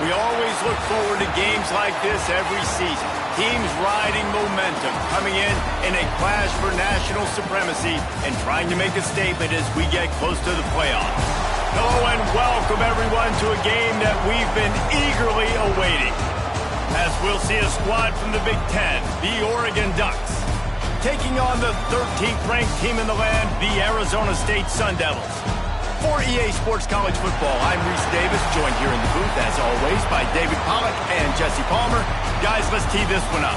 We always look forward to games like this every season. Teams riding momentum, coming in a clash for national supremacy and trying to make a statement as we get close to the playoffs. Hello and welcome everyone to a game that we've been eagerly awaiting. As we'll see a squad from the Big Ten, the Oregon Ducks, taking on the 13th ranked team in the land, the Arizona State Sun Devils. For EA Sports College Football, I'm Reese Davis, joined here in the booth, as always, by David Pollack and Jesse Palmer. Guys, let's tee this one up.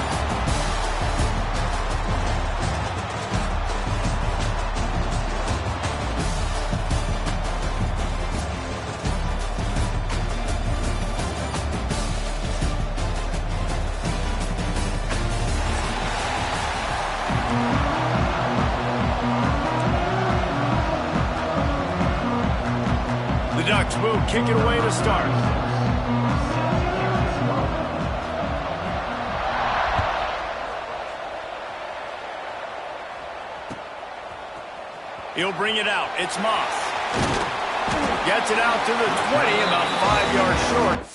Ducks will kick it away to start. He'll bring it out. It's Moss. Gets it out to the 20, about 5 yards short.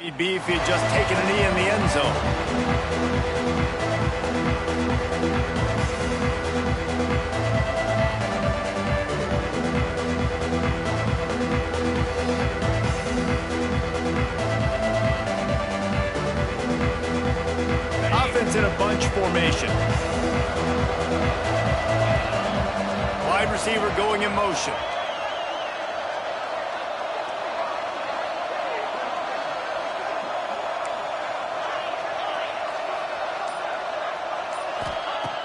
He'd be if he had just taken a knee in the end zone. Offense in a bunch formation. Wide receiver going in motion.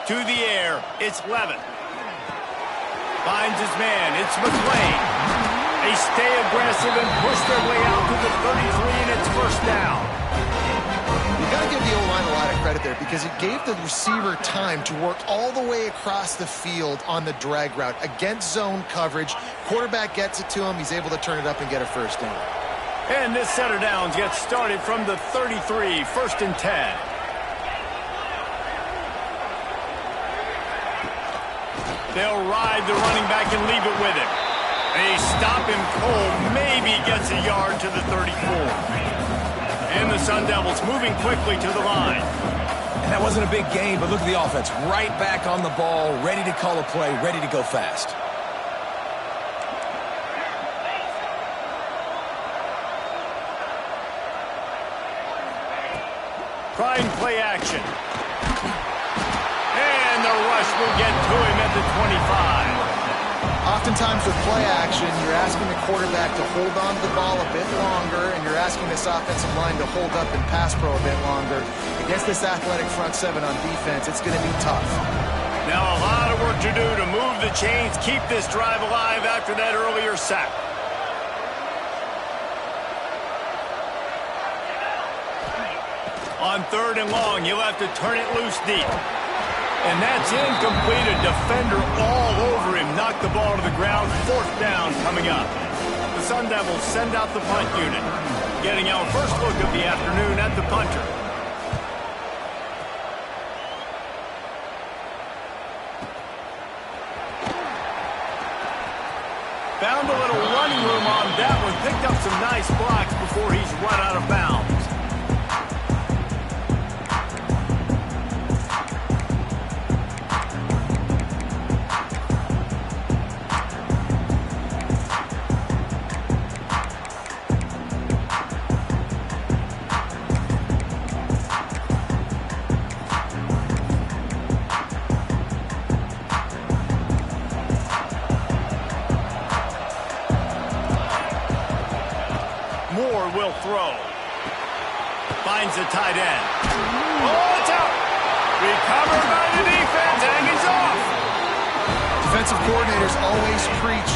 To the air, it's Levin. Finds his man, it's McLean. They stay aggressive and push their way out to the 33, and it's first down. You got to give the O-line a lot of credit there because it gave the receiver time to work all the way across the field on the drag route against zone coverage. Quarterback gets it to him, he's able to turn it up and get a first down. And this set of downs gets started from the 33, first and 10. They'll ride the running back and leave it with him. They stop him cold, maybe gets a yard to the 34. And the Sun Devils moving quickly to the line. And that wasn't a big gain, but look at the offense. Right back on the ball, ready to call a play, ready to go fast. Trying play action. And the rush will get to him at the 25. Oftentimes with play action, you're asking the quarterback to hold on to the ball a bit longer, and you're asking this offensive line to hold up in pass pro a bit longer. Against this athletic front seven on defense, it's going to be tough. Now a lot of work to do to move the chains, keep this drive alive after that earlier sack. On third and long, he'll have to turn it loose deep. And that's incomplete. A defender all over him. Knocked the ball to the ground. Fourth down coming up. The Sun Devils send out the punt unit. Getting our first look of the afternoon at the punter. Found a little running room on that one. Picked up some nice blocks before he's run out of bounds. Moore will throw. Finds the tight end. Oh, it's out. Recovered by the defense, and he's off. Defensive coordinators always preach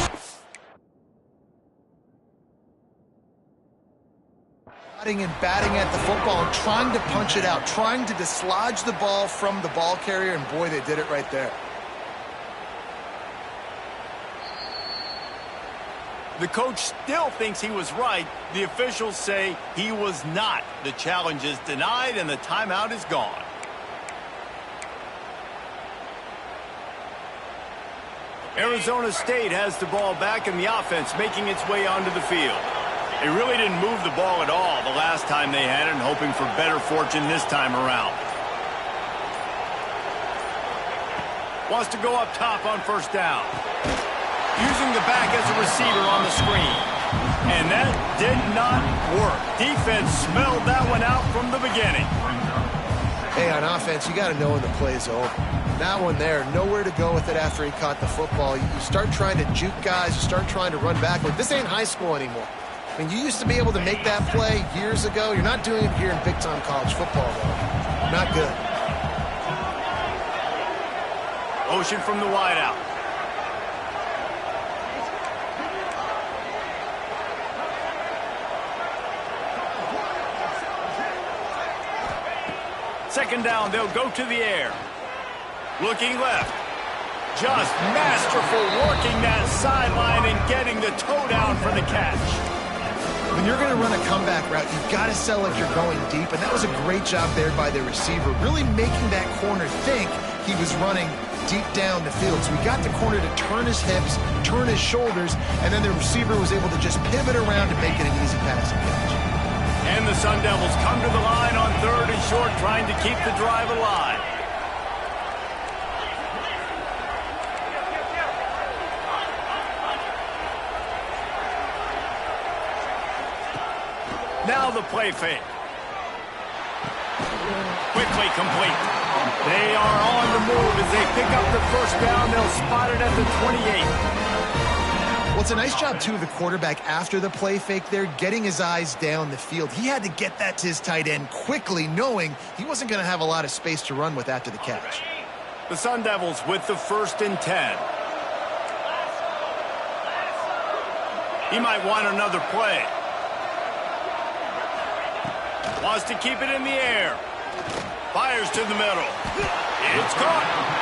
and batting at the football and trying to punch it out, trying to dislodge the ball from the ball carrier, and boy, they did it right there. The coach still thinks he was right. The officials say he was not. The challenge is denied, and the timeout is gone. Arizona State has the ball back in the offense, making its way onto the field. They really didn't move the ball at all the last time they had it, and hoping for better fortune this time around. Wants to go up top on first down. Using the back as a receiver on the screen. And that did not work. Defense smelled that one out from the beginning. Hey, on offense, you got to know when the play's over. That one there, nowhere to go with it after he caught the football. You start trying to juke guys, you start trying to run backward. This ain't high school anymore. I mean, you used to be able to make that play years ago. You're not doing it here in big-time college football, though. Not good. Motion from the wideout. Second down, they'll go to the air. Looking left. Just masterful working that sideline and getting the toe down for the catch. When you're going to run a comeback route, you've got to sell like you're going deep, and that was a great job there by the receiver, really making that corner think he was running deep down the field. So we got the corner to turn his hips, turn his shoulders, and then the receiver was able to just pivot around and make it an easy passing catch. And the Sun Devils come to the line on third and short, trying to keep the drive alive. Now the play fake. Quickly complete. They are on the move as they pick up the first down. They'll spot it at the 28. Well, it's a nice job, too, of the quarterback after the play fake there, getting his eyes down the field. He had to get that to his tight end quickly, knowing he wasn't going to have a lot of space to run with after the catch. The Sun Devils with the 1st and 10. He might want another play. Wants to keep it in the air. Fires to the middle. It's caught.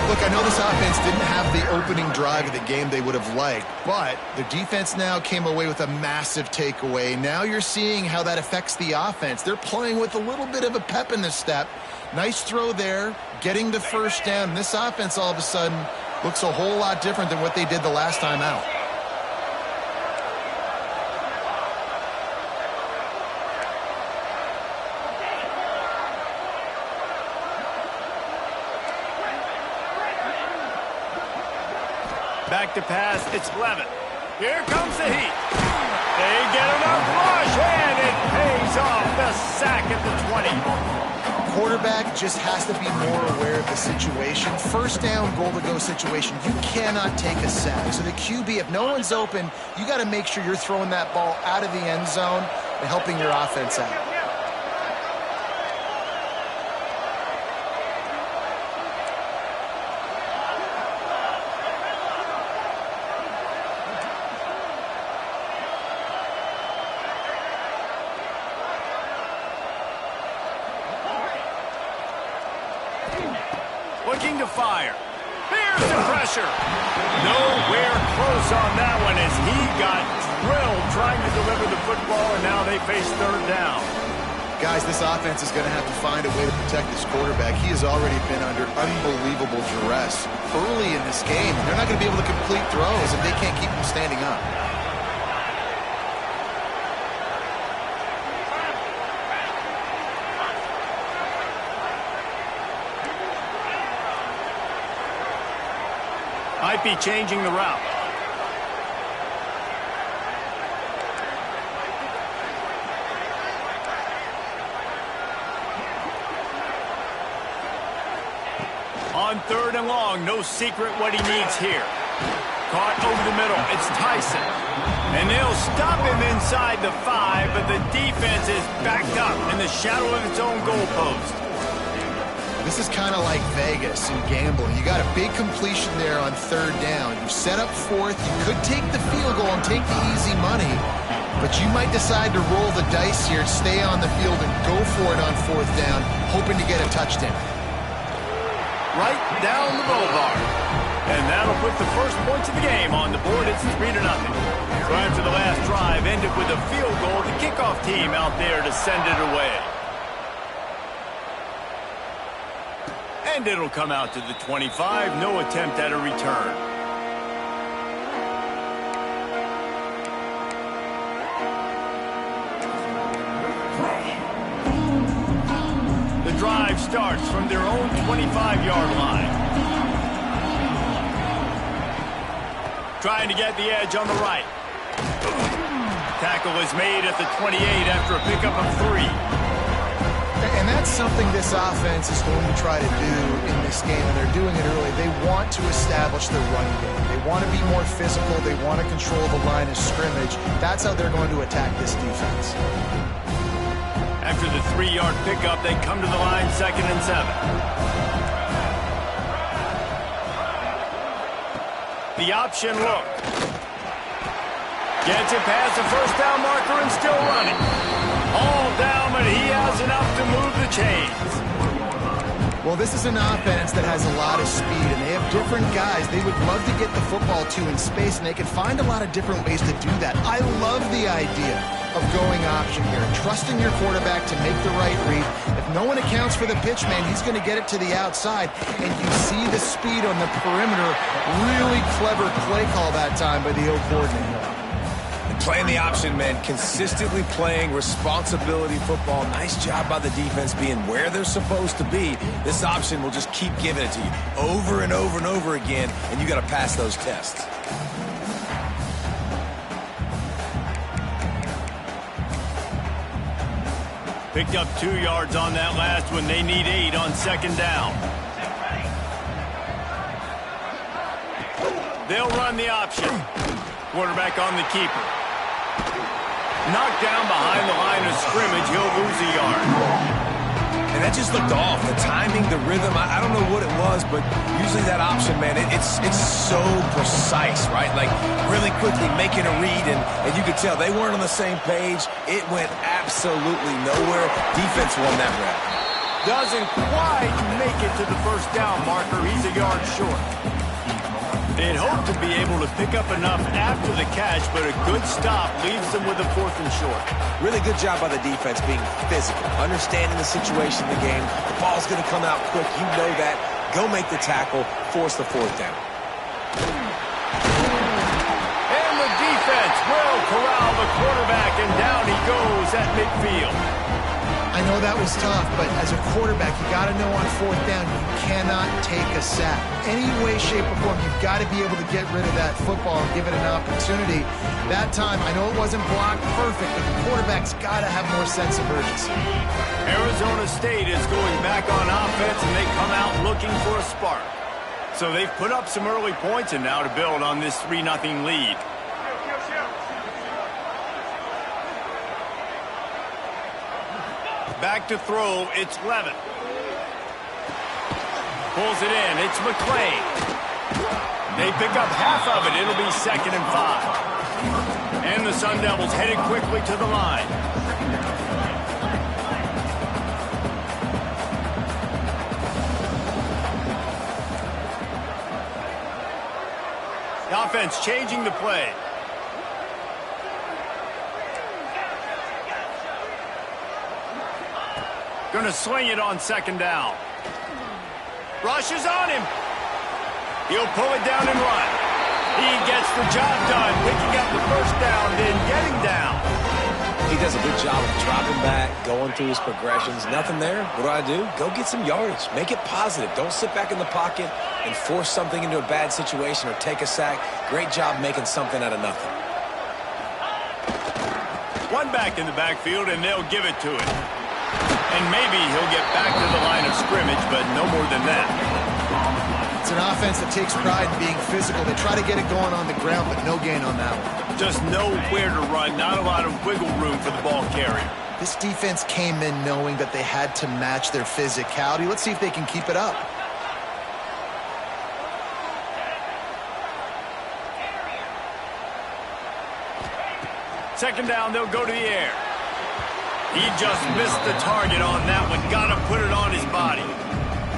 Look, I know this offense didn't have the opening drive of the game they would have liked, but their defense now came away with a massive takeaway. Now you're seeing how that affects the offense. They're playing with a little bit of a pep in the step. Nice throw there, getting the first down. This offense all of a sudden looks a whole lot different than what they did the last time out. Back to pass, it's Levitt. Here comes the heat. They get enough rush, and it pays off. The sack at the 20. Quarterback just has to be more aware of the situation. First down, goal-to-go situation. You cannot take a sack. So the QB, if no one's open, you got to make sure you're throwing that ball out of the end zone and helping your offense out. Looking to fire. Here's the pressure. Nowhere close on that one as he got drilled trying to deliver the football, and now they face third down. Guys, this offense is going to have to find a way to protect this quarterback. He has already been under unbelievable duress early in this game. They're not going to be able to complete throws if they can't keep him standing up. Might be changing the route. On third and long, no secret what he needs here. Caught over the middle, it's Tyson. And they'll stop him inside the 5, but the defense is backed up in the shadow of its own goalpost. This is kind of like Vegas in gambling. You got a big completion there on 3rd down. You set up 4th. You could take the field goal and take the easy money, but you might decide to roll the dice here, stay on the field, and go for it on 4th down, hoping to get a touchdown. Right down the boulevard. And that'll put the first points of the game on the board. It's 3-0. So after the last drive ended with a field goal, the kickoff team out there to send it away. And it'll come out to the 25. No attempt at a return. The drive starts from their own 25-yard line. Trying to get the edge on the right. Tackle is made at the 28 after a pickup of 3. And that's something this offense is going to try to do in this game, and they're doing it early. They want to establish their running game. They want to be more physical. They want to control the line of scrimmage. That's how they're going to attack this defense. After the 3-yard pickup, they come to the line 2nd and 7. The option look. Gets it past the first down marker and still running. All down, but he has enough to move the chains. Well, this is an offense that has a lot of speed, and they have different guys they would love to get the football to in space, and they can find a lot of different ways to do that. I love the idea of going option here, trusting your quarterback to make the right read. If no one accounts for the pitch, man, he's going to get it to the outside, and you see the speed on the perimeter. Really clever play call that time by the O coordinator. Playing the option, man, consistently playing responsibility football. Nice job by the defense being where they're supposed to be. This option will just keep giving it to you over and over and over again, and you got to pass those tests. Picked up 2 yards on that last one. They need 8 on 2nd down. They'll run the option. Quarterback on the keeper. Knocked down behind the line of scrimmage. He'll lose a yard. And that just looked off. The timing, the rhythm, I don't know what it was, but usually that option, man, it's so precise, right? Like really quickly making a read, and you could tell they weren't on the same page. It went absolutely nowhere. Defense won that rep. Doesn't quite make it to the first down marker. He's a yard short. They'd hoped to be able to pick up enough after the catch, but a good stop leaves them with a 4th and short. Really good job by the defense being physical, understanding the situation in the game. The ball's going to come out quick. You know that. Go make the tackle, force the 4th down. And the defense will corral the quarterback, and down he goes at midfield. I know that was tough, but as a quarterback, you got to know on 4th down, you cannot take a sack. Any way, shape, or form, you've got to be able to get rid of that football and give it an opportunity. That time, I know it wasn't blocked perfect, but the quarterback's got to have more sense of urgency. Arizona State is going back on offense, and they come out looking for a spark. So they've put up some early points, and now to build on this 3-0 lead. Back to throw, it's Levin. Pulls it in, it's McClain. They pick up half of it, it'll be 2nd and 5. And the Sun Devils headed quickly to the line. The offense changing the play. Going to sling it on 2nd down. Rushes on him. He'll pull it down and run. He gets the job done, picking up the first down, then getting down. He does a good job of dropping back, going through his progressions. Nothing there. What do? Go get some yardage. Make it positive. Don't sit back in the pocket and force something into a bad situation or take a sack. Great job making something out of nothing. One back in the backfield, and they'll give it to him. And maybe he'll get back to the line of scrimmage, but no more than that. It's an offense that takes pride in being physical. They try to get it going on the ground, but no gain on that one. Just nowhere to run, not a lot of wiggle room for the ball carrier. This defense came in knowing that they had to match their physicality. Let's see if they can keep it up. Second down, they'll go to the air. He just missed the target on that one. Got to put it on his body.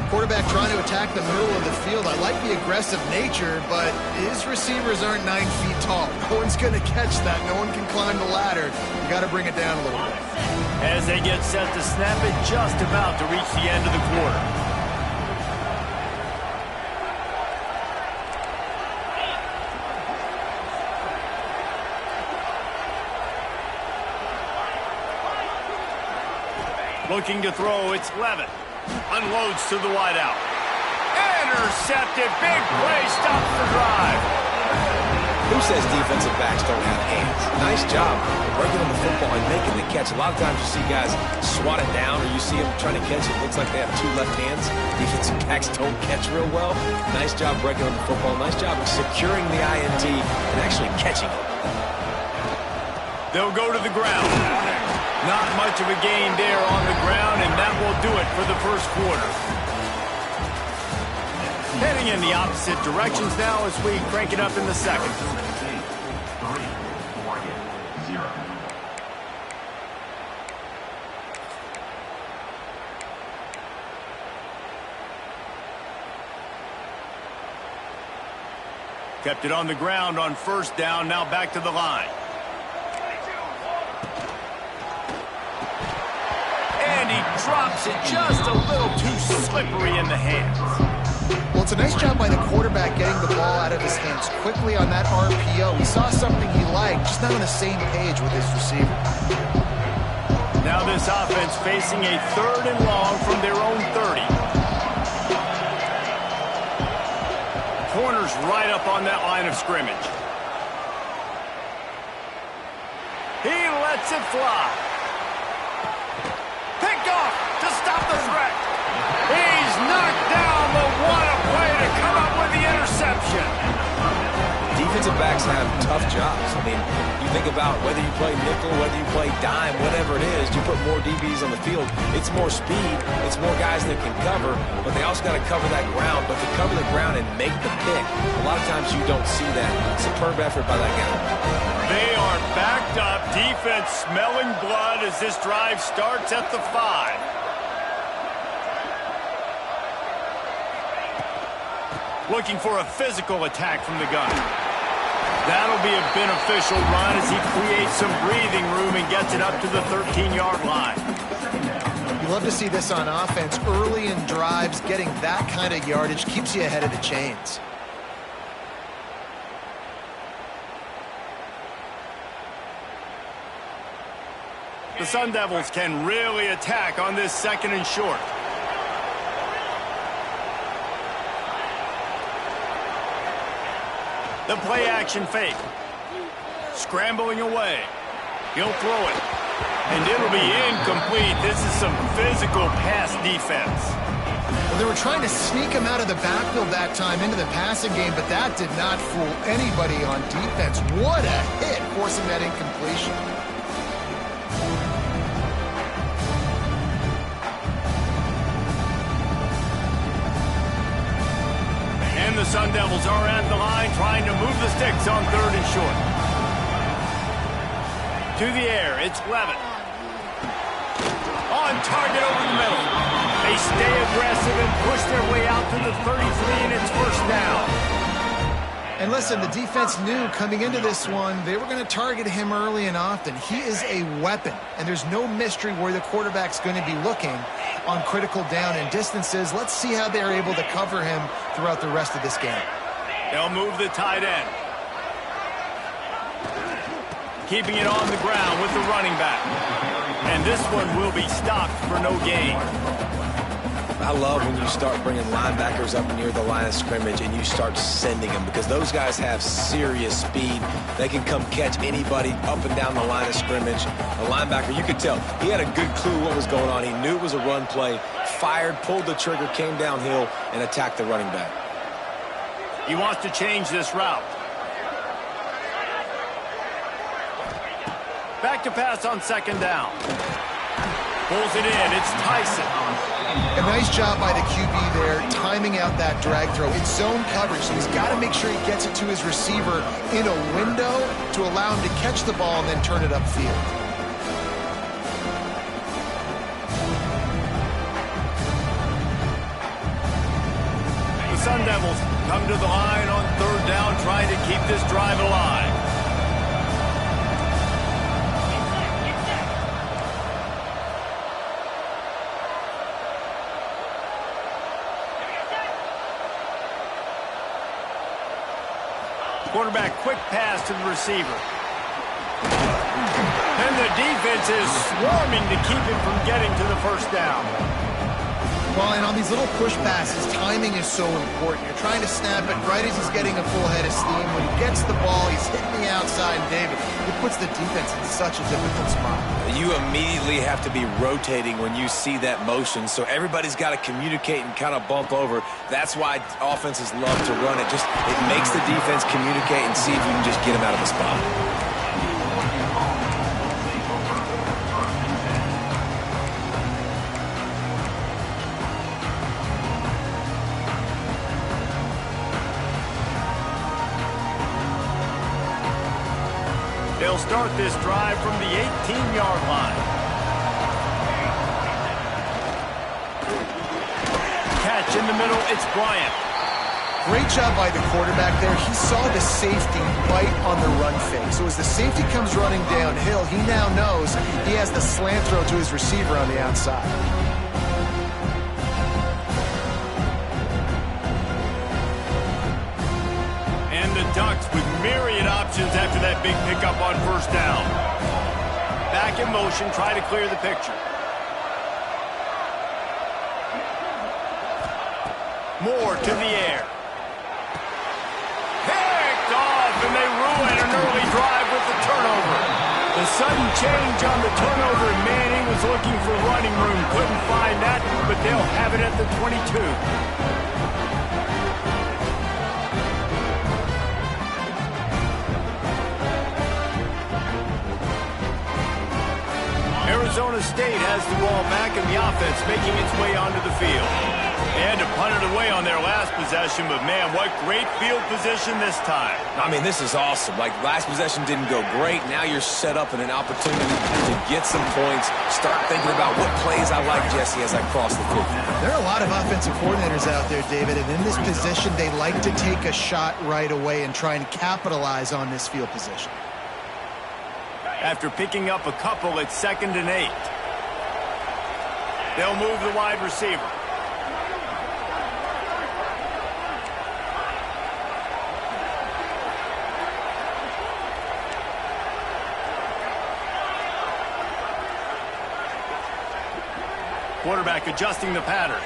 Quarterback trying to attack the middle of the field. I like the aggressive nature, but his receivers aren't 9 feet tall. No one's going to catch that. No one can climb the ladder. You got to bring it down a little bit. As they get set to snap it, just about to reach the end of the quarter. Looking to throw, it's Levitt. Unloads to the wideout. Intercepted. Big play. Stops the drive. Who says defensive backs don't have hands? Nice job breaking on the football and making the catch. A lot of times you see guys swat it down or you see them trying to catch it. It looks like they have 2 left hands. Defensive backs don't catch real well. Nice job breaking on the football. Nice job securing the INT and actually catching it. They'll go to the ground. Not much of a gain there on the ground, and that will do it for the first quarter. Heading in the opposite directions now as we crank it up in the second. Kept it on the ground on first down, now back to the line. And he drops it just a little too slippery in the hands. Well, it's a nice job by the quarterback getting the ball out of his hands quickly on that RPO. He saw something he liked, just not on the same page with his receiver. Now this offense facing a 3rd and long from their own 30. Corners right up on that line of scrimmage. He lets it fly. Picked off to stop the threat. He's knocked down, but what a play to come up with the interception. Defensive backs have tough jobs. I mean, you think about whether you play nickel, whether you play dime, whatever it is, you put more DBs on the field. It's more speed. It's more guys that can cover, but they also got to cover that ground. But to cover the ground and make the pick, a lot of times you don't see that. Superb effort by that guy. They are backed up. Defense smelling blood as this drive starts at the 5. Looking for a physical attack from the gun. That'll be a beneficial run as he creates some breathing room and gets it up to the 13-yard line. You love to see this on offense. Early in drives, getting that kind of yardage keeps you ahead of the chains. The Sun Devils can really attack on this 2nd and short. The play-action fake. Scrambling away. He'll throw it. And it'll be incomplete. This is some physical pass defense. Well, they were trying to sneak him out of the backfield that time into the passing game, but that did not fool anybody on defense. What a hit, forcing that incompletion. The Sun Devils are at the line trying to move the sticks on 3rd and short. To the air, it's Levitt. On target over the middle. They stay aggressive and push their way out to the 33, and it's first down. And listen, the defense knew coming into this one, they were going to target him early and often. He is a weapon, and there's no mystery where the quarterback's going to be looking on critical down and distances. Let's see how they're able to cover him throughout the rest of this game. They'll move the tight end. Keeping it on the ground with the running back. And this one will be stopped for no gain. I love when you start bringing linebackers up near the line of scrimmage and you start sending them, because those guys have serious speed. They can come catch anybody up and down the line of scrimmage. A linebacker, you could tell, he had a good clue what was going on. He knew it was a run play, fired, pulled the trigger, came downhill, and attacked the running back. He wants to change this route. Back to pass on second down. Pulls it in. It's Tyson. A nice job by the QB there, timing out that drag throw. It's zone coverage, so he's got to make sure he gets it to his receiver in a window to allow him to catch the ball and then turn it upfield. The Sun Devils come to the line on third down, trying to keep this drive alive. Quarterback, quick pass to the receiver. And the defense is swarming to keep him from getting to the first down. Well, and on these little push passes, timing is so important. You're trying to snap it right as he's getting a full head of steam. When he gets the ball, he's hitting the outside, and David, it puts the defense in such a difficult spot. You immediately have to be rotating when you see that motion, so everybody's got to communicate and kind of bump over. That's why offenses love to run it. It makes the defense communicate and see if you can just get them out of the spot. They'll start this drive from the 18-yard line. Catch in the middle, it's Bryant. Great job by the quarterback there. He saw the safety bite on the run fake. So as the safety comes running downhill, he now knows he has the slant throw to his receiver on the outside. Ducks with myriad options after that big pickup on first down. Back in motion, try to clear the picture. Moore to the air. Picked off, and they ruin an early drive with the turnover. The sudden change on the turnover, Manning was looking for running room. Couldn't find that, but they'll have it at the 22. Arizona State has the ball back, and the offense making its way onto the field. They had to punt it away on their last possession, but man, what great field position this time. I mean, this is awesome. Like, last possession didn't go great. Now you're set up in an opportunity to get some points. Start thinking about what plays I like, Jesse, as I cross the field. There are a lot of offensive coordinators out there, David, and in this position, they like to take a shot right away and try and capitalize on this field position. After picking up a couple, it's 2nd and 8. They'll move the wide receiver. Quarterback adjusting the pattern.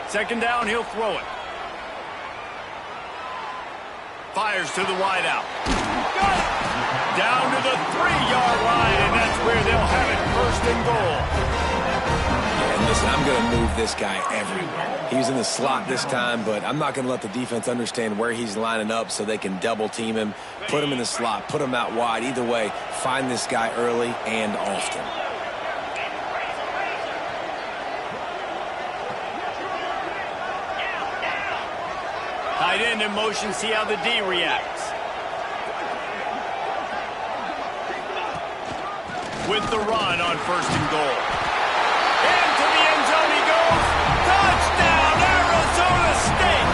Second down, he'll throw it. Fires to the wideout. Down to the 3-yard line, and that's where they'll have it, 1st and goal. Yeah, and listen, I'm going to move this guy everywhere. He's in the slot this time, but I'm not going to let the defense understand where he's lining up so they can double team him, put him in the slot, put him out wide. Either way, find this guy early and often. Tight end in motion, see how the D reacts. With the run on 1st and goal. Into the end zone he goes. Touchdown, Arizona State!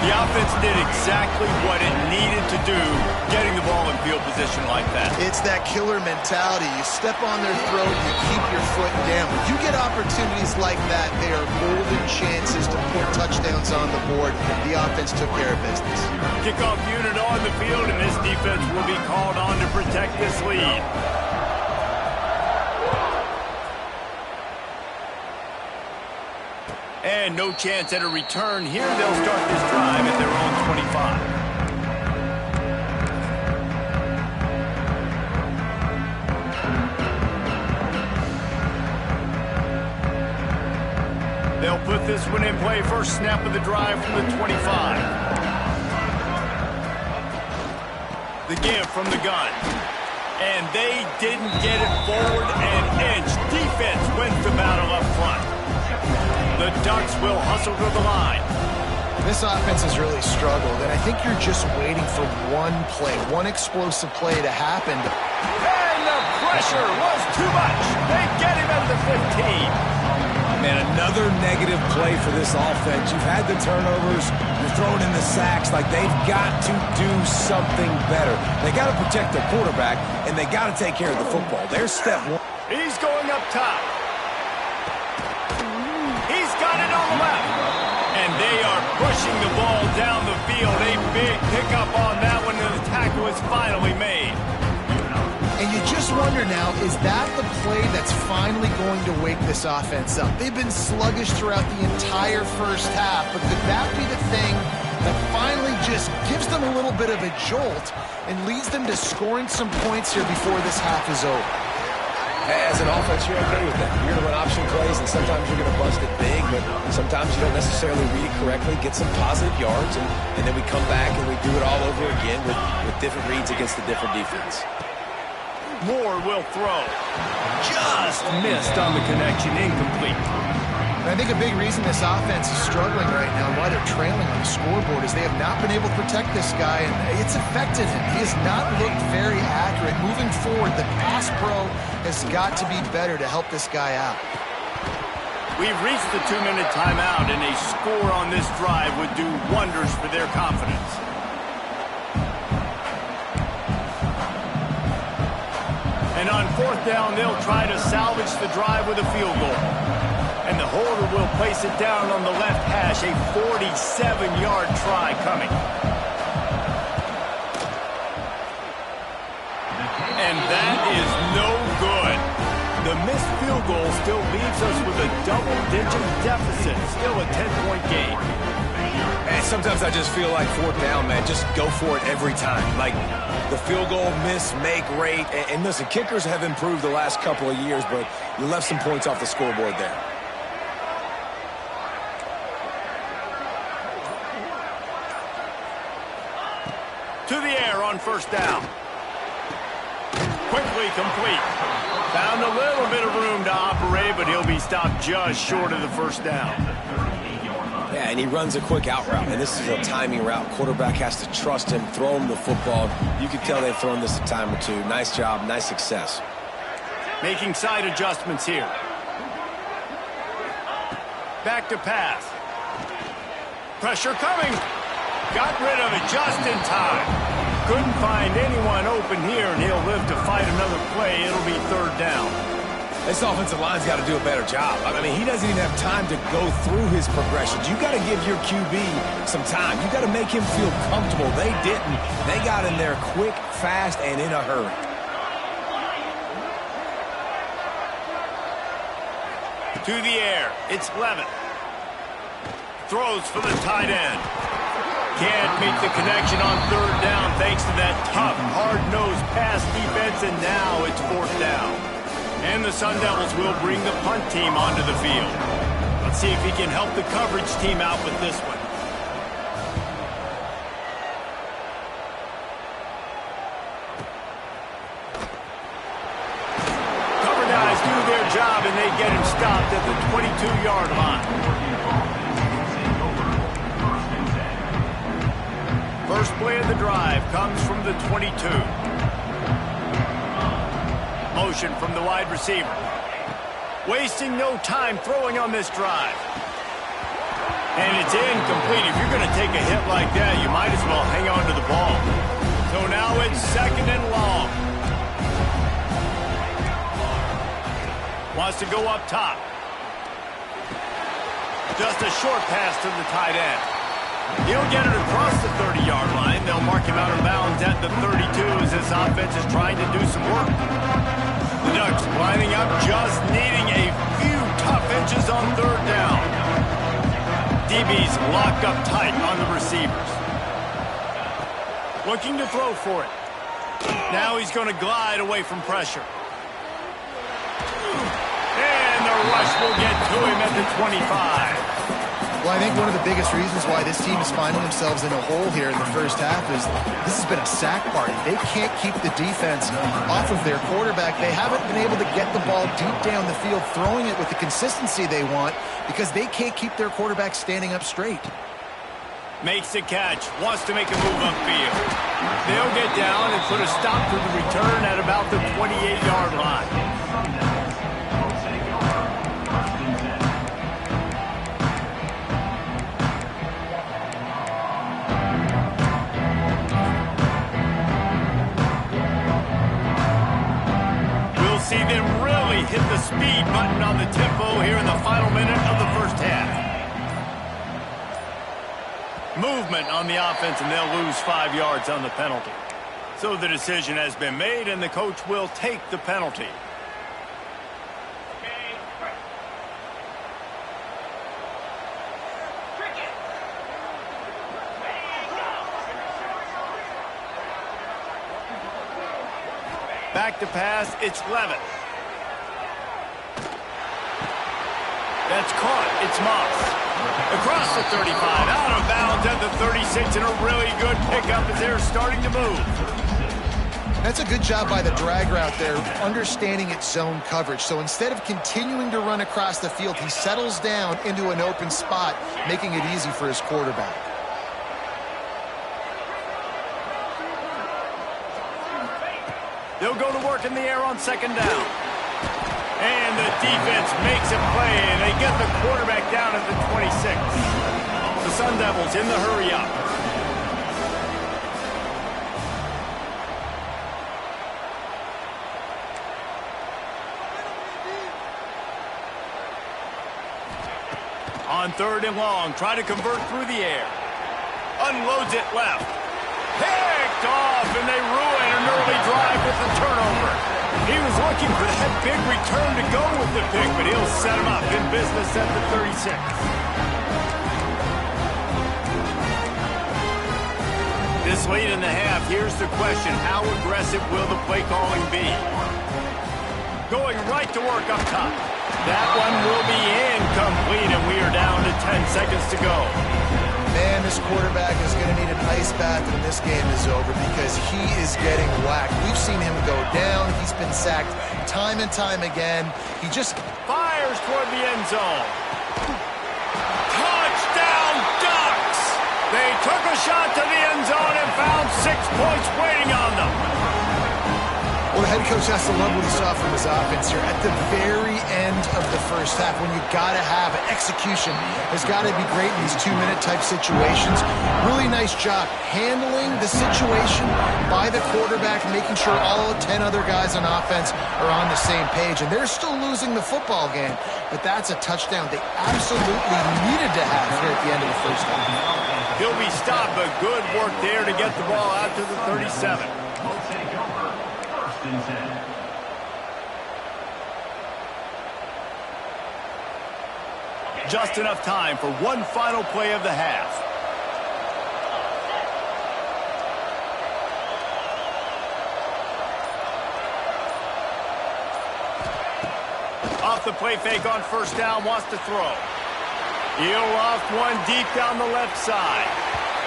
The offense did exactly what it needed to do, getting the ball in field position like that. It's that killer mentality. You step on their throat, you keep your foot down. When you get opportunities like that, they are golden chances to put touchdowns on the board. The offense took care of business. Kickoff unit on the field, and this defense will be called on to protect this lead. And no chance at a return here. They'll start this drive at their own 25. They'll put this one in play. First snap of the drive from the 25. The give from the gun. And they didn't get it forward an inch. Defense wins the battle up front. The Ducks will hustle to the line. This offense has really struggled, and I think you're just waiting for one play, one explosive play to happen. And the pressure was too much. They get him at the 15. Man, another negative play for this offense. You've had the turnovers. You're throwing in the sacks. Like, they've got to do something better. They got to protect their quarterback, and they got to take care of the football. There's step one. He's going up top. He's got it on the left. And they are pushing the ball down the field. A big pickup on that one, and the tackle is finally made. And you just wonder now, is that the play that's finally going to wake this offense up? They've been sluggish throughout the entire first half, but could that be the thing that finally just gives them a little bit of a jolt and leads them to scoring some points here before this half is over? As an offense, you're okay with that. You're going to run option plays, and sometimes you're going to bust it big, but sometimes you don't necessarily read it correctly, get some positive yards, and then we come back and we do it all over again with different reads against a different defense. Moore will throw. Just missed on the connection, incomplete. And I think a big reason this offense is struggling right now and why they're trailing on the scoreboard is they have not been able to protect this guy, and it's affected him. He has not looked very accurate. Moving forward, the pass pro has got to be better to help this guy out. We've reached the 2-minute timeout, and a score on this drive would do wonders for their confidence. And on fourth down, they'll try to salvage the drive with a field goal. And the holder will place it down on the left hash. A 47-yard try coming. And that is no good. The missed field goal still leaves us with a double-digit deficit. Still a 10-point game. And sometimes I just feel like fourth down, man, just go for it every time. Like, the field goal miss, make rate. And listen, kickers have improved the last couple of years, but you left some points off the scoreboard there. To the air on first down. Quickly complete. Found a little bit of room to operate, but he'll be stopped just short of the first down. Yeah, and he runs a quick out route, and this is a timing route. Quarterback has to trust him, throw him the football. You can tell they've thrown this a time or two. Nice job, nice success. Making side adjustments here. Back to pass. Pressure coming. Got rid of it just in time. Couldn't find anyone open here, and he'll live to fight another play. It'll be third down. This offensive line's got to do a better job. I mean, he doesn't even have time to go through his progressions. You got to give your QB some time. You got to make him feel comfortable. They didn't. They got in there quick, fast, and in a hurry. To the air. It's Levitt. Throws for the tight end. Can't make the connection on third down thanks to that tough, hard-nosed pass defense, and now it's fourth down. And the Sun Devils will bring the punt team onto the field. Let's see if he can help the coverage team out with this one. Cover guys do their job, and they get him stopped at the 22-yard line. First play of the drive comes from the 22. Motion from the wide receiver. Wasting no time throwing on this drive. And it's incomplete. If you're going to take a hit like that, you might as well hang on to the ball. So now it's second and long. Wants to go up top. Just a short pass to the tight end. He'll get it across the 30-yard line. They'll mark him out of bounds at the 32 as this offense is trying to do some work. The Ducks lining up, just needing a few tough inches on third down. DB's locked up tight on the receivers. Looking to throw for it. Now he's going to glide away from pressure. And the rush will get to him at the 25. Well, I think one of the biggest reasons why this team is finding themselves in a hole here in the first half is this has been a sack party. They can't keep the defense off of their quarterback. They haven't been able to get the ball deep down the field, throwing it with the consistency they want because they can't keep their quarterback standing up straight. Makes the catch, wants to make a move upfield. They'll get down and put a stop to the return at about the 28-yard line. See them really hit the speed button on the tempo here in the final minute of the first half. Movement on the offense, and they'll lose 5 yards on the penalty. So the decision has been made, and the coach will take the penalty. Back to pass, it's Levitt. That's caught, it's Moss. Across the 35, out of bounds at the 36, and a really good pickup as they're starting to move. That's a good job by the drag route there, understanding its zone coverage. So instead of continuing to run across the field, he settles down into an open spot, making it easy for his quarterback. They'll go to work in the air on second down. And the defense makes a play, and they get the quarterback down at the 26. The Sun Devils in the hurry up. On third and long, try to convert through the air. Unloads it left. Picked off, and they ruin an early drive with the turnover. He was looking for that big return to go with the pick, but he'll set him up in business at the 36. This late in the half, here's the question. How aggressive will the play calling be? Going right to work up top. That one will be incomplete, and we are down to 10 seconds to go. Man, this quarterback is going to need an ice bath when this game is over because he is getting whacked. We've seen him go down. He's been sacked time and time again. He just fires toward the end zone. Touchdown, Ducks! They took a shot to the end zone and found 6 points waiting on them. Well, the head coach has to love what he saw from his offense here at the very end of the first half when you've got to have execution. Has got to be great in these 2-minute type situations. Really nice job handling the situation by the quarterback, making sure all 10 other guys on offense are on the same page. And they're still losing the football game, but that's a touchdown they absolutely needed to have here at the end of the first half. He'll be stopped, but good work there to get the ball out to the 37. Just enough time for one final play of the half. Off the play fake on first down, wants to throw. He'll loft one deep down the left side.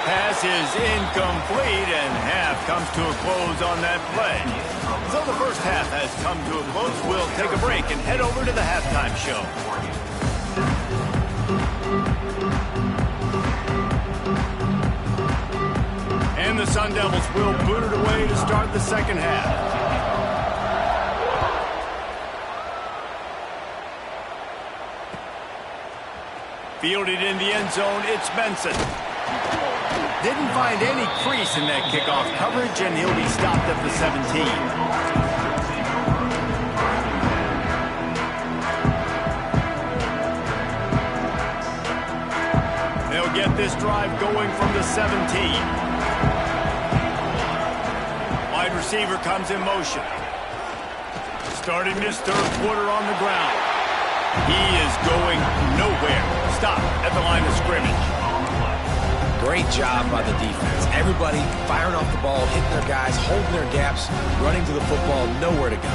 Pass is incomplete, and half comes to a close on that play. So the first half has come to a close. We'll take a break and head over to the halftime show. And the Sun Devils will boot it away to start the second half. Fielded in the end zone, it's Benson. Didn't find any crease in that kickoff coverage, and he'll be stopped at the 17. They'll get this drive going from the 17. Wide receiver comes in motion. Starting this third quarter on the ground. He is going nowhere. Stop at the line of scrimmage. Great job by the defense. Everybody firing off the ball, hitting their guys, holding their gaps, running to the football, nowhere to go.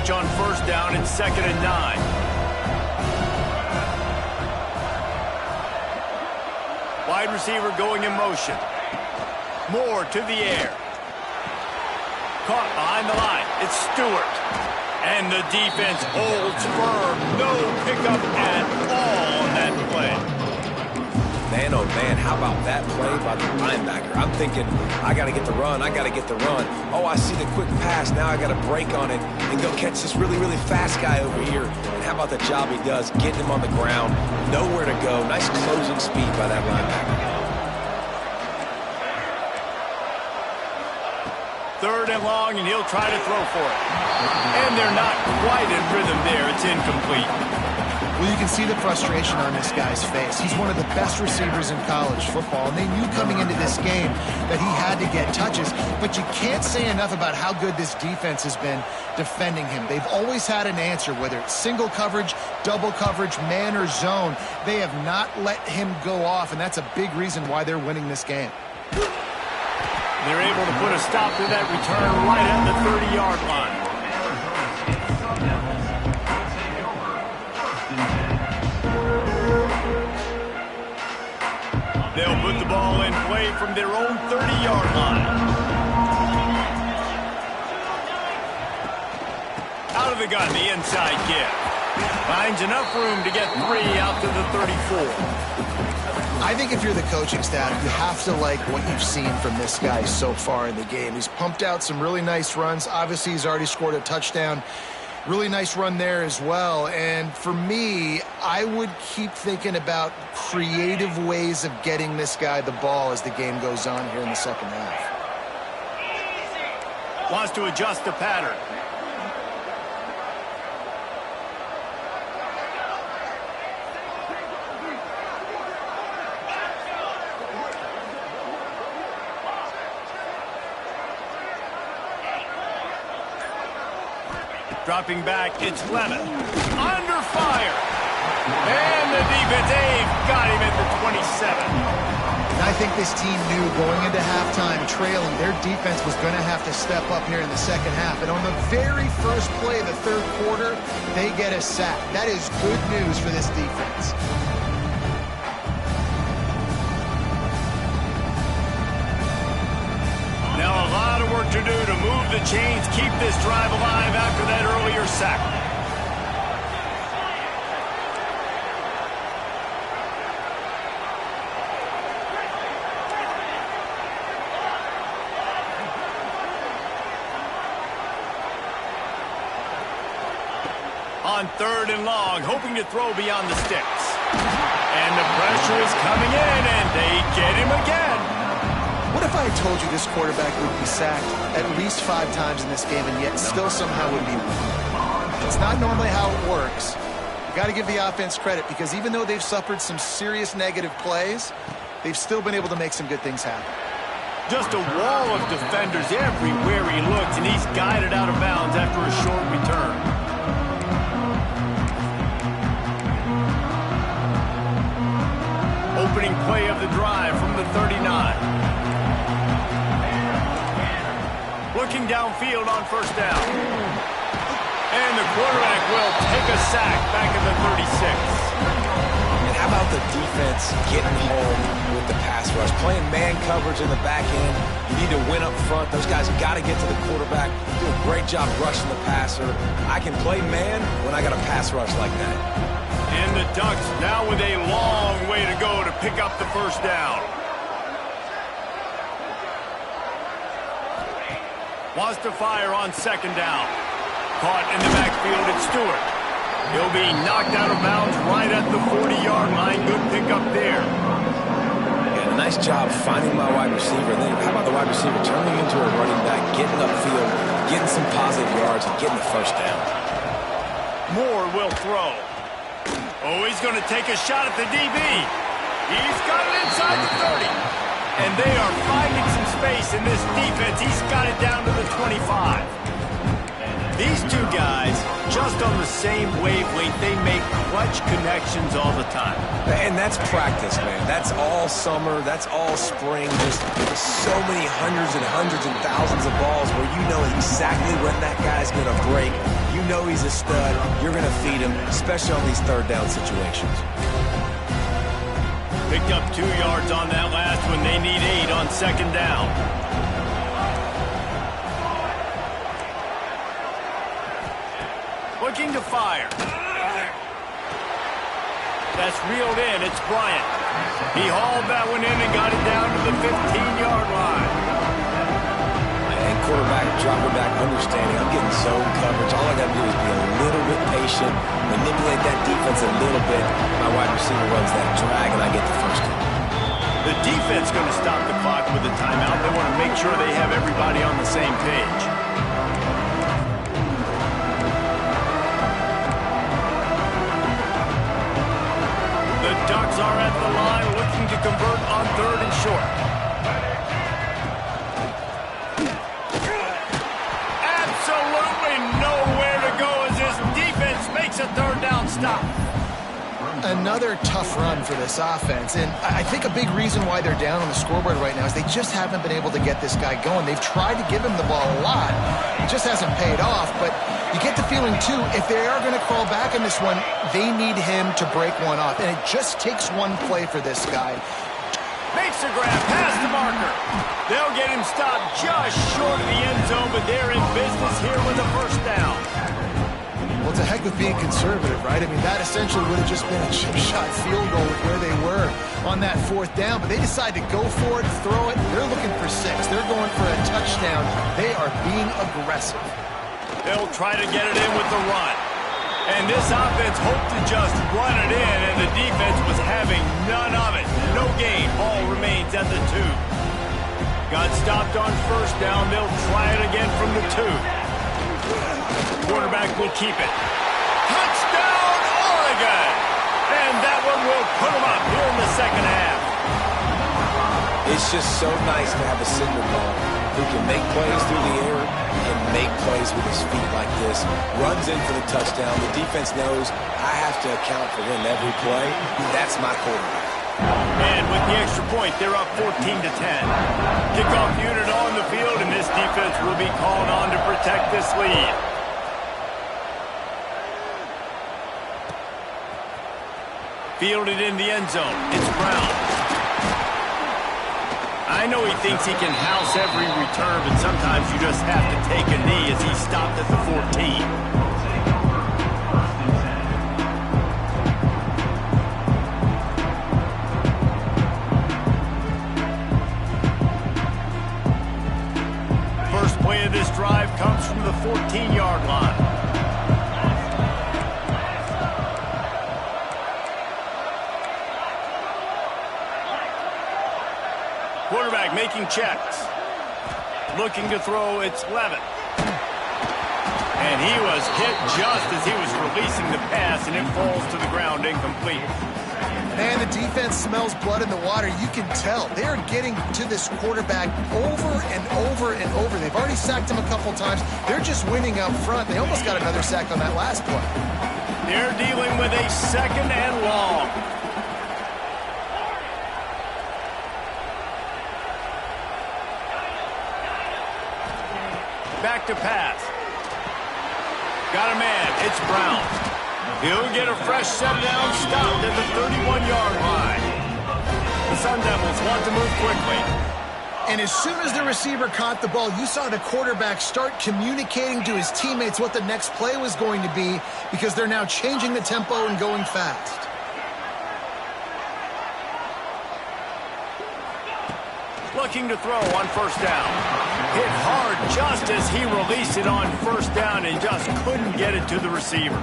switch on first down and 2nd and 9. Wide receiver going in motion. Moore to the air. Caught behind the line. It's Stewart. And the defense holds firm. No pickup at all on that play. Man, oh man, how about that play by the linebacker? I'm thinking, I got to get the run, I got to get the run. Oh, I see the quick pass, now I got to break on it and go catch this really, really fast guy over here. And how about the job he does, getting him on the ground, nowhere to go. Nice closing speed by that linebacker. 3rd and long, and he'll try to throw for it. And they're not quite in rhythm there. It's incomplete. Well, you can see the frustration on this guy's face. He's one of the best receivers in college football, and they knew coming into this game that he had to get touches, but you can't say enough about how good this defense has been defending him. They've always had an answer, whether it's single coverage, double coverage, man or zone. They have not let him go off, and that's a big reason why they're winning this game. They're able to put a stop to that return right at the 30-yard line. They'll put the ball in play from their own 30-yard line. Out of the gun, the inside give. Finds enough room to get 3 out to the 34. I think if you're the coaching staff, you have to like what you've seen from this guy so far in the game. He's pumped out some really nice runs. Obviously, he's already scored a touchdown. Really nice run there as well. And for me, I would keep thinking about creative ways of getting this guy the ball as the game goes on here in the second half. Wants to adjust the pattern. Dropping back, it's Lemon. Under fire. And the defense, they've got him at the 27. And I think this team knew going into halftime trailing, their defense was going to have to step up here in the second half. And on the very first play of the third quarter, they get a sack. That is good news for this defense. Now a lot of work to do to move the chains, keep this drive alive after that earlier sack. On 3rd and long, hoping to throw beyond the sticks. And the pressure is coming in, and they get him again. What if I had told you this quarterback would be sacked at least 5 times in this game and yet still somehow would be winning? It's not normally how it works. You got to give the offense credit because even though they've suffered some serious negative plays, they've still been able to make some good things happen. Just a wall of defenders everywhere he looks, and he's guided out of bounds after a short return. Opening play of the drive from the 39. Looking downfield on first down. And the quarterback will take a sack back at the 36. And how about the defense getting home with the pass rush? Playing man coverage in the back end. You need to win up front. Those guys got to get to the quarterback. Do a great job rushing the passer. I can play man when I got a pass rush like that. And the Ducks now with a long way to go to pick up the first down. Wants to fire on second down. Caught in the backfield, it's Stewart. He'll be knocked out of bounds right at the 40-yard line. Good pickup there. Yeah, nice job finding my wide receiver. And then how about the wide receiver turning into a running back, getting upfield, getting some positive yards, and getting the first down. Moore will throw. Oh, he's going to take a shot at the DB. He's got it inside the 30. And they are finding some space in this defense. He's got it down to the 25. These two guys, just on the same wavelength, they make clutch connections all the time. And that's practice, man. That's all summer. That's all spring. Just so many hundreds and thousands of balls where you know exactly when that guy's going to break. you know he's a stud. You're going to feed him, especially on these third down situations. Picked up 2 yards on that last one. They need 8 on second down. Looking to fire. That's reeled in. It's Bryant. He hauled that one in and got it down to the 15-yard line. And quarterback dropping back, understanding I'm getting zone coverage. All I got to do is be a little bit patient, manipulate that defense a little bit. My wide receiver runs that drag, and I get the first one. The defense going to stop the clock with a timeout. They want to make sure they have everybody on the same page. The Ducks are at the line looking to convert on 3rd and short. Absolutely nowhere to go as this defense makes a 3rd down stop. Another tough run for this offense, and I think a big reason why they're down on the scoreboard right now is they just haven't been able to get this guy going. They've tried to give him the ball a lot. It just hasn't paid off, but you get the feeling, too, if they are going to crawl back in this one, they need him to break one off, and it just takes one play for this guy. Makes the grab, past the marker. They'll get him stopped just short of the end zone, but they're in business here with a 1st down. Well, it's a heck of being conservative, right? I mean, that essentially would have just been a chip shot field goal with where they were on that 4th down, but they decide to go for it, throw it. They're looking for 6. They're going for a touchdown. They are being aggressive. They'll try to get it in with the run. And this offense hoped to just run it in, and the defense was having none of it. No gain. Ball remains at the 2. Got stopped on 1st down. They'll try it again from the 2. Quarterback will keep it. Touchdown, Oregon! And that one will put them up here in the 2nd half. It's just so nice to have a signal ball who can make plays through the air and make plays with his feet like this. Runs in for the touchdown. The defense knows I have to account for him every play. That's my quarterback. And with the extra point, they're up 14-10. Kickoff unit on the field, and this defense will be called on to protect this lead. Fielded in the end zone. It's Brown. I know he thinks he can house every return, but sometimes you just have to take a knee as he stopped at the 14. First play of this drive comes from the 14-yard line. Quarterback making checks. Looking to throw, it's Levitt. And he was hit just as he was releasing the pass, and it falls to the ground incomplete. Man, the defense smells blood in the water. You can tell. They're getting to this quarterback over and over and over. They've already sacked him a couple times. They're just winning up front. They almost got another sack on that last play. They're dealing with a 2nd and long. Back to pass. Got a man. It's Brown. He'll get a fresh set down, stopped at the 31-yard line. The Sun Devils want to move quickly. And as soon as the receiver caught the ball, you saw the quarterback start communicating to his teammates what the next play was going to be, because they're now changing the tempo and going fast. Looking to throw on 1st down. Hit hard just as he released it on 1st down and just couldn't get it to the receiver.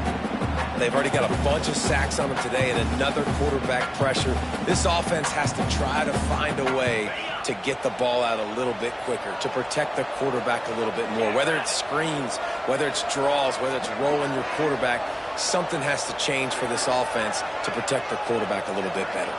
They've already got a bunch of sacks on them today and another quarterback pressure. This offense has to try to find a way to get the ball out a little bit quicker, to protect the quarterback a little bit more. Whether it's screens, whether it's draws, whether it's rolling your quarterback, something has to change for this offense to protect the quarterback a little bit better.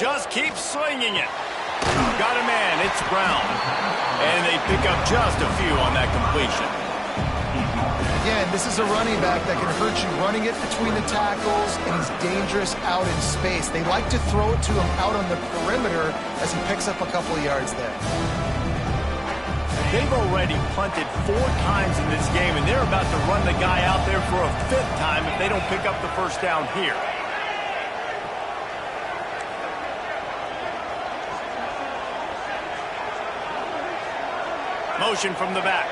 Just keep swinging it. Got a man. It's Brown. And they pick up just a few on that completion. Again, this is a running back that can hurt you running it between the tackles, and he's dangerous out in space. They like to throw it to him out on the perimeter as he picks up a couple of yards there. They've already punted 4 times in this game, and they're about to run the guy out there for a 5th time if they don't pick up the first down here. Motion from the back.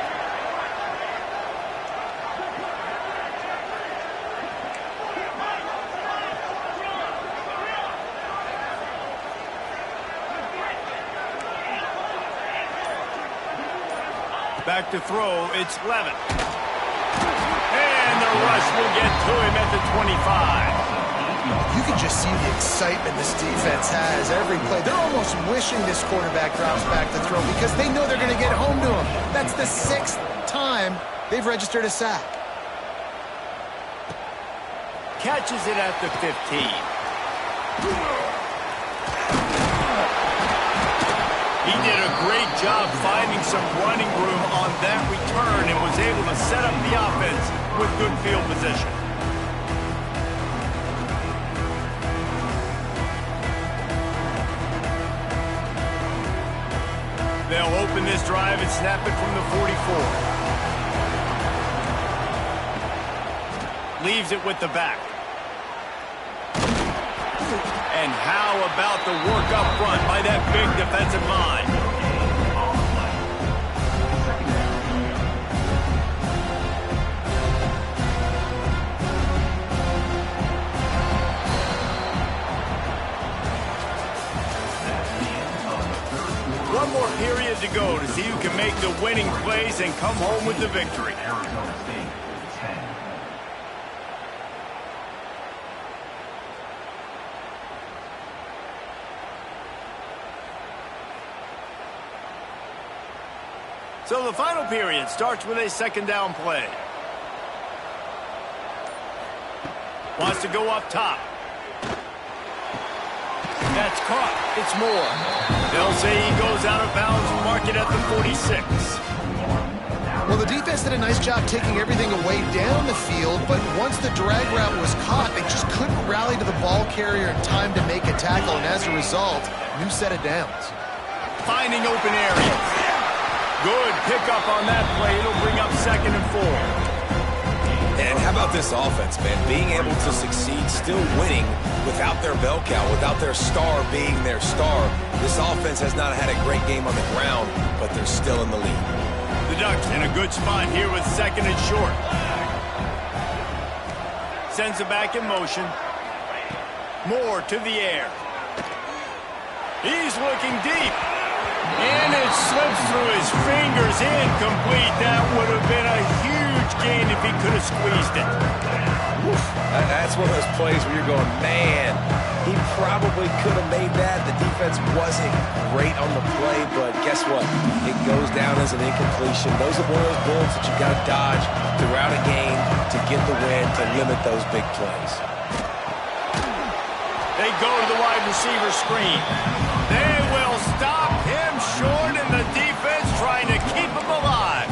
Back to throw, it's Levitt. And the rush will get to him at the 25. You can just see the excitement this defense has every play. They're almost wishing this quarterback drops back to throw because they know they're going to get home to him. That's the 6th time they've registered a sack. Catches it at the 15. He did a great job finding some running room on that return and was able to set up the offense with good field position. They'll open this drive and snap it from the 44. Leaves it with the back. And how about the work up front by that big defensive line? One more period to go to see who can make the winning plays and come home with the victory. So the final period starts with a 2nd down play. Wants to go up top. That's caught. It's Moore. They'll say he goes out of bounds, mark it at the 46. Well, the defense did a nice job taking everything away down the field, but once the drag route was caught, they just couldn't rally to the ball carrier in time to make a tackle, and as a result, new set of downs. Finding open areas. Good pickup on that play. It'll bring up 2nd and 4. And how about this offense, man? Being able to succeed, still winning without their bell cow, without their star being their star. This offense has not had a great game on the ground, but they're still in the lead. The Ducks in a good spot here with 2nd and short. Sends it back in motion. Moore to the air. He's looking deep. And it slips through his fingers, incomplete. That would have been a huge gain if he could have squeezed it. That's one of those plays where you're going, man, he probably could have made that. The defense wasn't great on the play, but guess what? It goes down as an incompletion. Those are one of those bullets that you got to dodge throughout a game to get the win, to limit those big plays. They go to the wide receiver screen. They will stop him short, and the defense trying to keep him alive.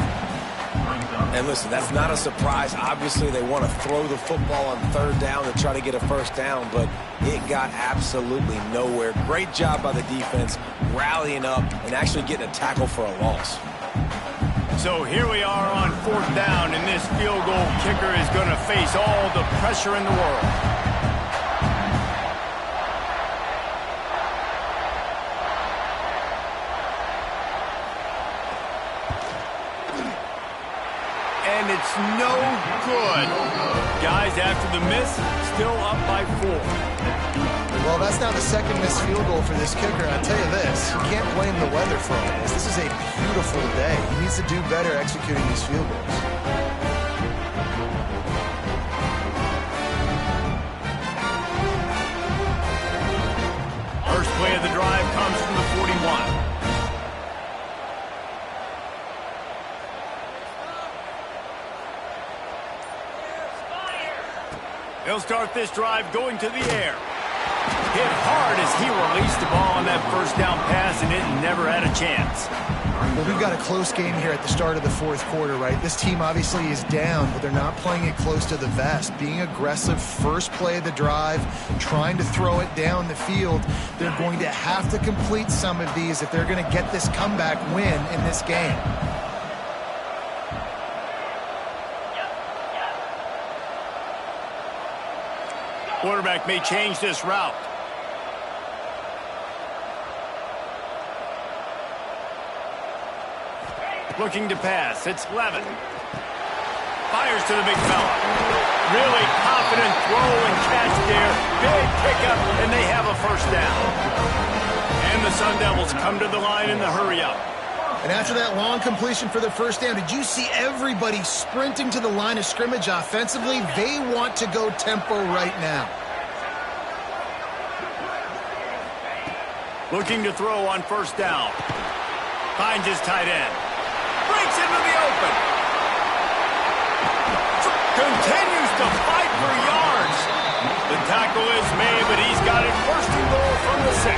And listen, that's not a surprise. Obviously, they want to throw the football on 3rd down to try to get a 1st down, but it got absolutely nowhere. Great job by the defense, rallying up and actually getting a tackle for a loss. So here we are on 4th down, and this field goal kicker is going to face all the pressure in the world. And it's no good. Guys, after the miss, still up by 4. Well, that's now the 2nd missed field goal for this kicker. I'll tell you this, you can't blame the weather for all this. This is a beautiful day. He needs to do better executing these field goals. First play of the drive comes from the 41. He'll start this drive going to the air. Hit hard as he released the ball on that 1st down pass, and it never had a chance. Well, we've got a close game here at the start of the fourth quarter, right? This team obviously is down, but they're not playing it close to the vest. Being aggressive, first play of the drive, trying to throw it down the field. They're going to have to complete some of these if they're going to get this comeback win in this game. Quarterback may change this route. Looking to pass. It's Levin. Fires to the big fella. Really confident throw and catch there. Big pickup, and they have a first down. And the Sun Devils come to the line in the hurry-up. And after that long completion for the first down, did you see everybody sprinting to the line of scrimmage offensively? They want to go tempo right now. Looking to throw on first down. Finds his tight end. Breaks into the open. Continues to fight for yards. The tackle is made, but he's got it first and goal from the 6.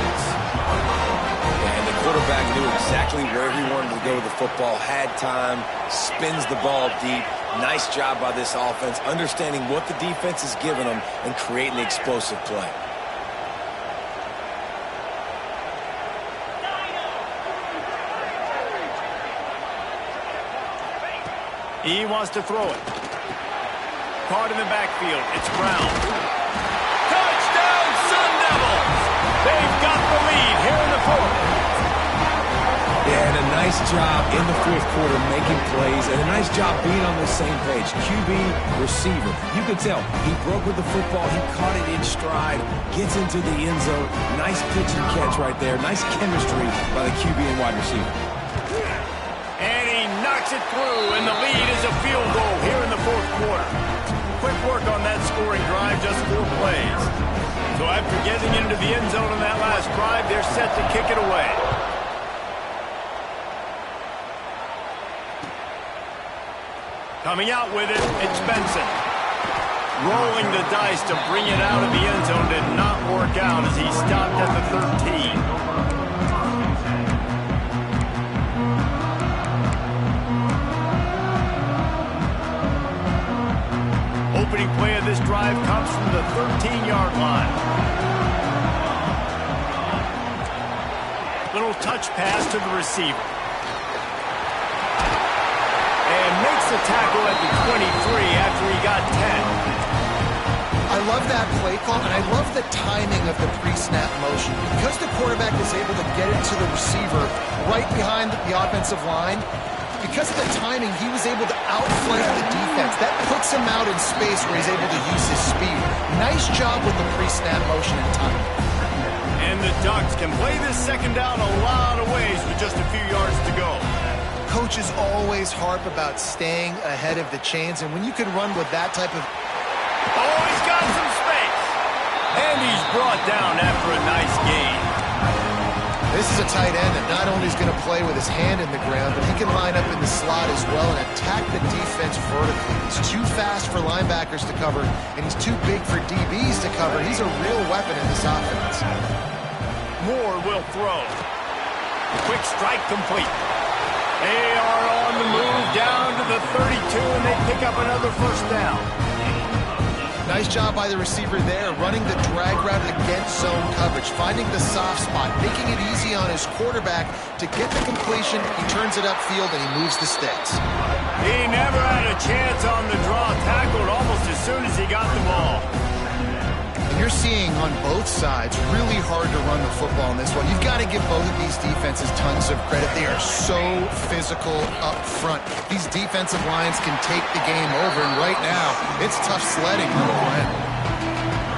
And the quarterback knew exactly where he wanted to go with the football, had time, spins the ball deep. Nice job by this offense, understanding what the defense is giving them and creating the explosive play. He wants to throw it. Caught in the backfield. It's Brown. Touchdown, Sun Devils! They've got the lead here in the fourth. Yeah, and a nice job in the fourth quarter making plays, and a nice job being on the same page. QB, receiver. You can tell he broke with the football. He caught it in stride, gets into the end zone. Nice pitch and catch right there. Nice chemistry by the QB and wide receiver. And he knocks it through, and the lead is a field goal here in the fourth quarter. Quick work on that scoring drive, just 4 plays. So after getting into the end zone on that last drive, they're set to kick it away. Coming out with it, it's Benson. Rolling the dice to bring it out of the end zone did not work out as he stopped at the 13. Opening play of this drive comes from the 13-yard line. Little touch pass to the receiver. And makes the tackle at the 23 after he got 10. I love that play call, and I love the timing of the pre-snap motion. Because the quarterback is able to get it to the receiver right behind the offensive line, because of the timing, he was able to outflank the defense. That puts him out in space where he's able to use his speed. Nice job with the pre-snap motion and timing. And the Ducks can play this second down a lot of ways with just a few yards to go. Coaches always harp about staying ahead of the chains, and when you can run with that type of... Oh, he's got some space. And he's brought down after a nice gain. This is a tight end that not only is going to play with his hand in the ground, but he can line up in the slot as well and attack the defense vertically. He's too fast for linebackers to cover, and he's too big for DBs to cover. He's a real weapon in this offense. Moore will throw. Quick strike complete. They are on the move down to the 32, and they pick up another first down. Nice job by the receiver there, running the drag route against zone coverage, finding the soft spot, making it easy on his quarterback to get the completion. He turns it upfield, and he moves the sticks. He never had a chance on the draw, tackled almost as soon as he got the ball. And you're seeing on both sides really hard to run the football in this one. You've got to give both of these defenses tons of credit. They are so physical up front. These defensive lines can take the game over, and right now, it's tough sledding on the end.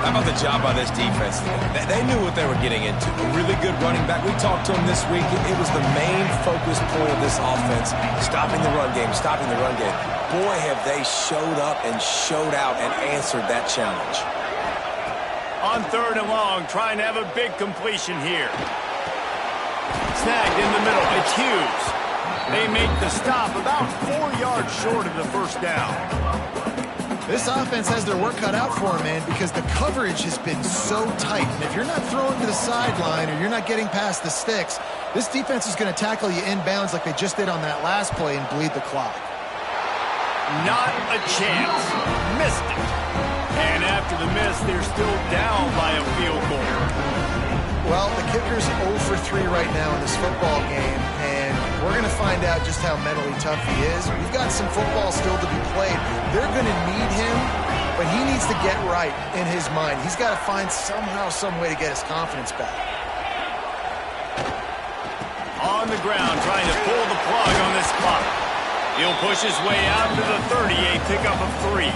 How about the job by this defense? They knew what they were getting into. A really good running back. We talked to him this week. It was the main focus point of this offense, stopping the run game, stopping the run game. Boy, have they showed up and showed out and answered that challenge. On 3rd and long, trying to have a big completion here. Snagged in the middle. It's Hughes. They make the stop about 4 yards short of the first down. This offense has their work cut out for them, man, because the coverage has been so tight. And if you're not throwing to the sideline or you're not getting past the sticks, this defense is going to tackle you inbounds like they just did on that last play and bleed the clock. Not a chance. Missed it. And after the miss, they're still down by a field goal. Well, the kicker's 0 for 3 right now in this football game, and we're going to find out just how mentally tough he is. We've got some football still to be played. They're going to need him, but he needs to get right in his mind. He's got to find somehow, some way to get his confidence back. On the ground, trying to pull the plug on this clock. He'll push his way out to the 30, a pickup of 3.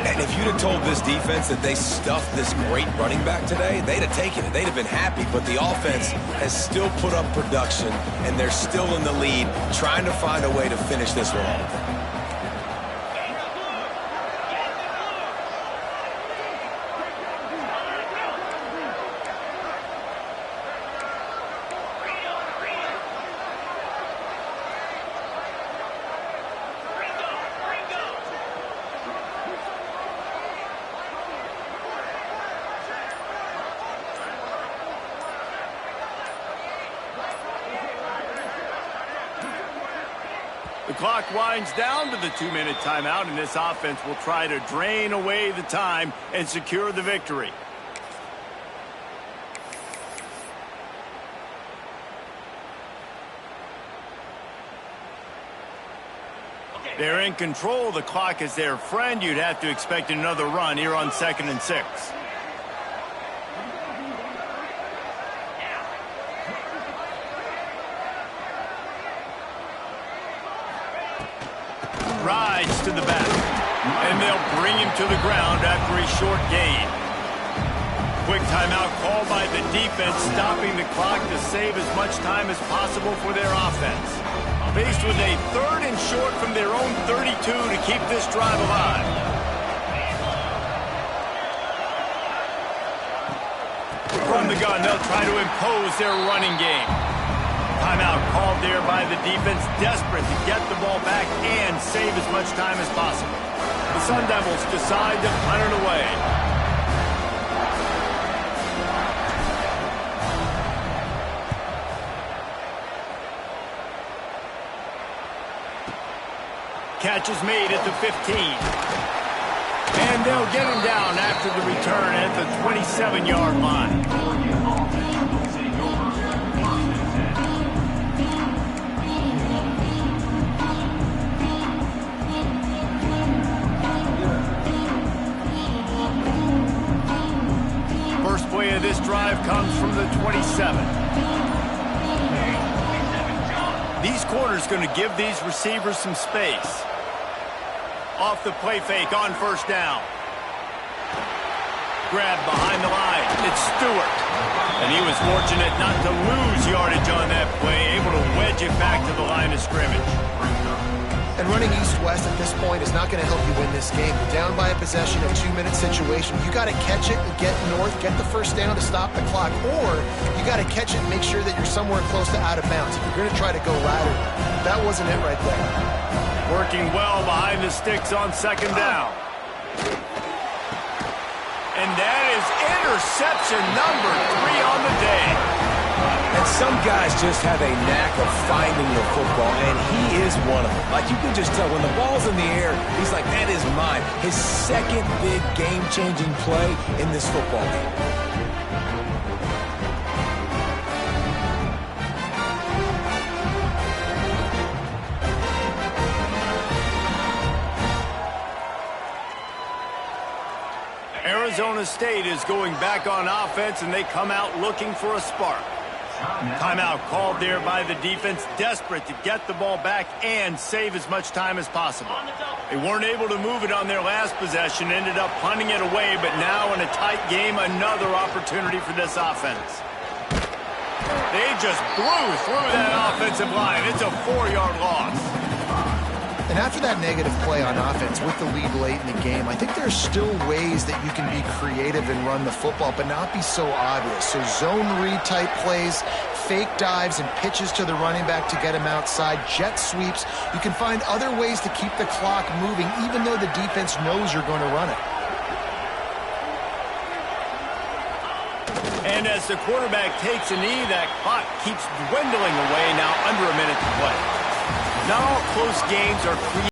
And if you'd have told this defense that they stuffed this great running back today, they'd have taken it. They'd have been happy. But the offense has still put up production, and they're still in the lead, trying to find a way to finish this one off. The clock winds down to the 2-minute timeout, and this offense will try to drain away the time and secure the victory. They're in control. The clock is their friend. You'd have to expect another run here on 2nd and 6. Rides to the back, and they'll bring him to the ground after a short gain. Quick timeout called by the defense, stopping the clock to save as much time as possible for their offense. Faced with a 3rd and short from their own 32 to keep this drive alive. From the gun, they'll try to impose their running game. Timeout called there by the defense, desperate to get the ball back and save as much time as possible. The Sun Devils decide to punt it away. Catch is made at the 15. And they'll get him down after the return at the 27-yard line. First play of this drive comes from the 27. These corners going to give these receivers some space. Off the play fake on 1st down. Grab behind the line. It's Stewart. And he was fortunate not to lose yardage on that play, able to wedge it back to the line of scrimmage. And running east-west at this point is not going to help you win this game. Down by a possession, a 2-minute situation. You got to catch it and get north, get the 1st down to stop the clock, or you got to catch it and make sure that you're somewhere close to out of bounds. If you're going to try to go lateral, that wasn't it right there. Working well behind the sticks on 2nd down. And that is interception number 3 on the day. And some guys just have a knack of finding the football, and he is one of them. Like, you can just tell when the ball's in the air, he's like, that is mine. His 2nd big game-changing play in this football game. Arizona State is going back on offense, and they come out looking for a spark. Timeout called there by the defense, desperate to get the ball back and save as much time as possible. They weren't able to move it on their last possession, ended up punting it away, but now in a tight game, another opportunity for this offense. They just blew through that offensive line. It's a 4-yard loss. And after that negative play on offense with the lead late in the game, I think there's still ways that you can be creative and run the football, but not be so obvious. So zone read type plays, fake dives and pitches to the running back to get him outside, jet sweeps. You can find other ways to keep the clock moving, even though the defense knows you're going to run it. And as the quarterback takes a knee, that clock keeps dwindling away, now under a minute to play. Not all close games are created.